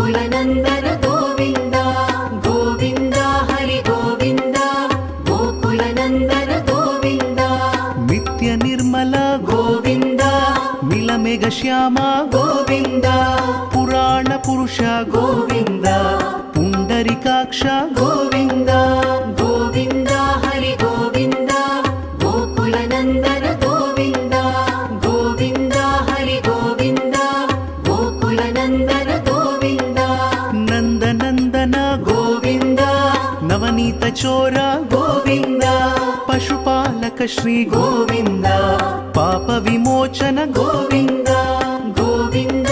गोकुलनन्दन गोविन्द गोविन्द हरि गोविन्द गोकुलनन्दन गोविन्द नित्य निर्मल गोविन्द नीलमेघ श्याम गोविन्द पुराण पुरुष गोविन्द पुण्डरीकाक्ष गोविन्द गोविन्द हरि गोविन्द गोकुलनन्दन गोविन्द गोविन्द हरि गोविन्द गोकुलनन्दन गोविन्द नन्दनन्दन गोविन्द नवनीत चोर गोविन्द पशुपालक श्री गोविन्द पाप विमोचन गोविन्द गोविन्द